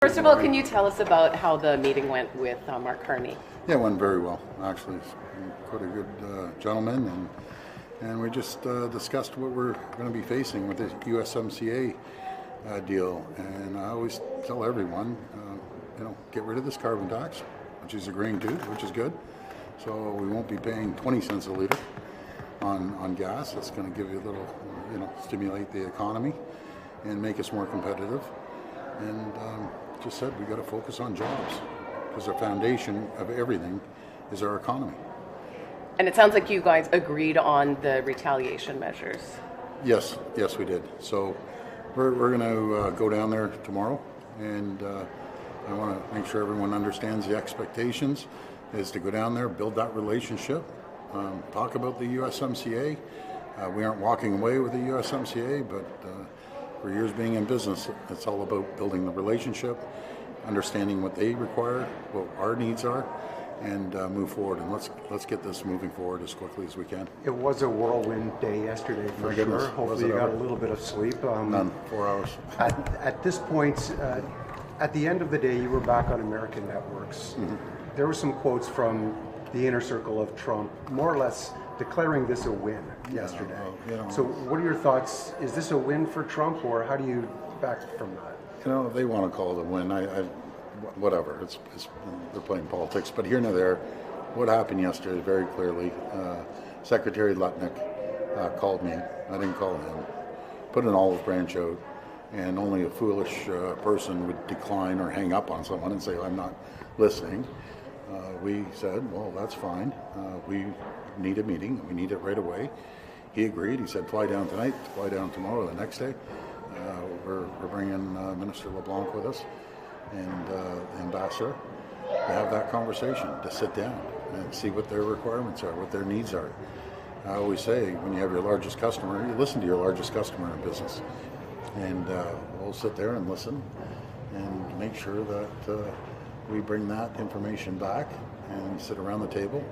First of all, can you tell us about how the meeting went with Mark Carney? Yeah, it went very well. Actually, he's quite a good gentleman, and we just discussed what we're going to be facing with this USMCA deal. And I always tell everyone, get rid of this carbon tax, which he's agreeing to, which is good. So we won't be paying 20 cents a liter on gas. That's going to give you a little, stimulate the economy and make us more competitive. And just said we got to focus on jobs because the foundation of everything is our economy. And it sounds like you guys agreed on the retaliation measures. Yes, we did. So we're going to go down there tomorrow, and I want to make sure everyone understands the expectations is to go down there, build that relationship, talk about the USMCA. We aren't walking away with the USMCA, but for years being in business, it's all about building the relationship, understanding what they require, what our needs are, and move forward. And let's get this moving forward as quickly as we can. It was a whirlwind day yesterday for goodness. sure. Hopefully you got a little bit of sleep. None. 4 hours. At this point, at the end of the day, you were back on American networks. Mm-hmm. There were some quotes from the inner circle of Trump, more or less declaring this a win yesterday. So what are your thoughts? Is this a win for Trump, or how do you back from that? If they want to call it a win, whatever. It's they're playing politics. But here and there, what happened yesterday very clearly, Secretary Lutnick called me. I didn't call him. Put an olive branch out, and only a foolish person would decline or hang up on someone and say, I'm not listening. We said, well, that's fine. We need a meeting. We need it right away. He agreed. He said, fly down tonight, fly down tomorrow, the next day. We're bringing Minister LeBlanc with us and the ambassador to have that conversation, to sit down and see what their requirements are, what their needs are. I always say, when you have your largest customer, you listen to your largest customer in business. And we'll sit there and listen and make sure that we bring that information back and sit around the table.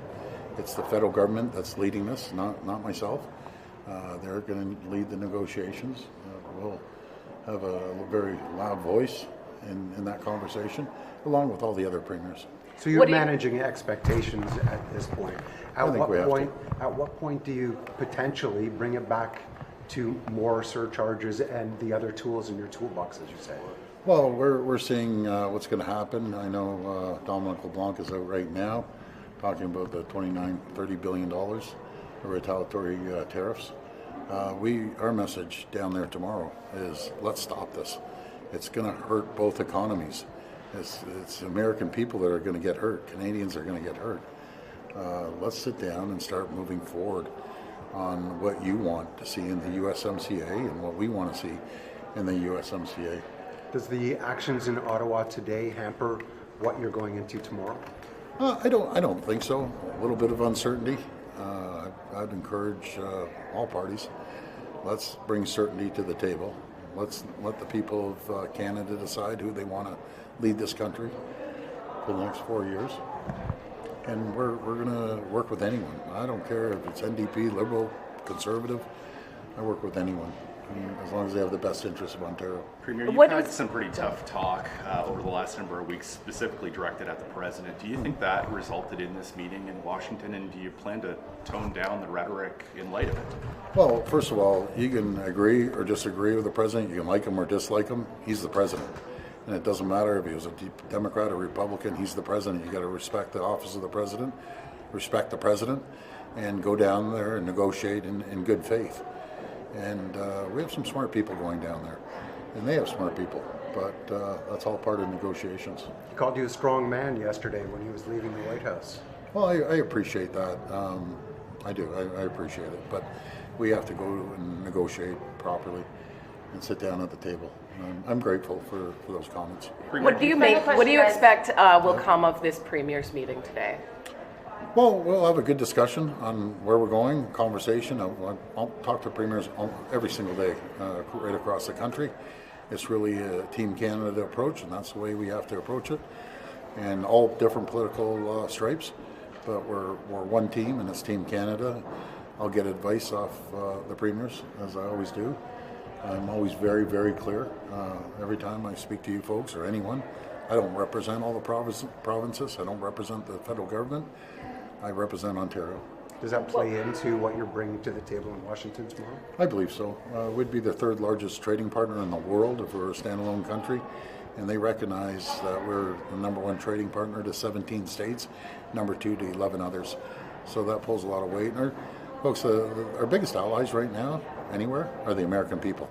It's the federal government that's leading this, not myself. They're going to lead the negotiations. We'll have a very loud voice in that conversation, along with all the other premiers. So you're managing expectations at this point. At what point do you potentially bring it back to more surcharges and the other tools in your toolbox, as you say? Well, we're seeing what's going to happen. I know Dominic LeBlanc is out right now talking about the $29-30 billion of retaliatory tariffs. Our message down there tomorrow is let's stop this. It's going to hurt both economies. It's American people that are going to get hurt. Canadians are going to get hurt. Let's sit down and start moving forward on what you want to see in the USMCA and what we want to see in the USMCA. Does the actions in Ottawa today hamper what you're going into tomorrow? I don't think so. A little bit of uncertainty. I'd encourage all parties. Let's bring certainty to the table. Let's let the people of Canada decide who they want to lead this country for the next 4 years. And we're going to work with anyone. I don't care if it's NDP, Liberal, Conservative. I work with anyone, as long as they have the best interests of Ontario. Premier, you've had some pretty tough talk over the last number of weeks, specifically directed at the president. Do you think that resulted in this meeting in Washington, and do you plan to tone down the rhetoric in light of it? Well, first of all, you can agree or disagree with the president. You can like him or dislike him. He's the president. And it doesn't matter if he was a Democrat or Republican, he's the president. You got to respect the office of the president, respect the president, and go down there and negotiate in good faith. And we have some smart people going down there, and they have smart people, but that's all part of negotiations. He called you a strong man yesterday when he was leaving the White House. Well, I appreciate that. I do. I appreciate it. But we have to go and negotiate properly and sit down at the table. I'm grateful for those comments. What do you expect will come of this Premier's meeting today? Well, we'll have a good discussion on where we're going, conversation. I'll talk to premiers every single day right across the country. It's really a Team Canada approach, and that's the way we have to approach it. And all different political stripes, but we're one team, and it's Team Canada. I'll get advice off the premiers, as I always do. I'm always very, very clear. Every time I speak to you folks or anyone, I don't represent all the provinces. I don't represent the federal government. I represent Ontario. Does that play into what you're bringing to the table in Washington tomorrow? I believe so. We'd be the third largest trading partner in the world if we were a standalone country. And they recognize that we're the number one trading partner to 17 states, number two to 11 others. So that pulls a lot of weight. And our biggest allies right now, anywhere, are the American people.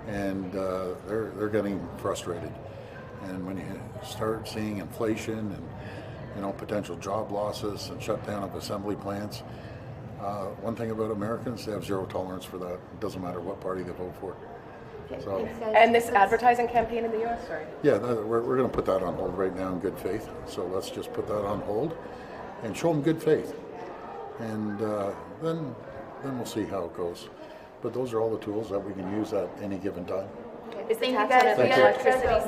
And they're getting frustrated. And when you start seeing inflation and potential job losses and shutdown of assembly plants, one thing about Americans, they have zero tolerance for that. It doesn't matter what party they vote for. So, And this advertising campaign in the U.S., sorry? yeah, we're going to put that on hold right now in good faith. So let's just put that on hold and show them good faith. And then we'll see how it goes. But those are all the tools that we can use at any given time. Is the Thank you tax on guys. We Thank you. gotta electricity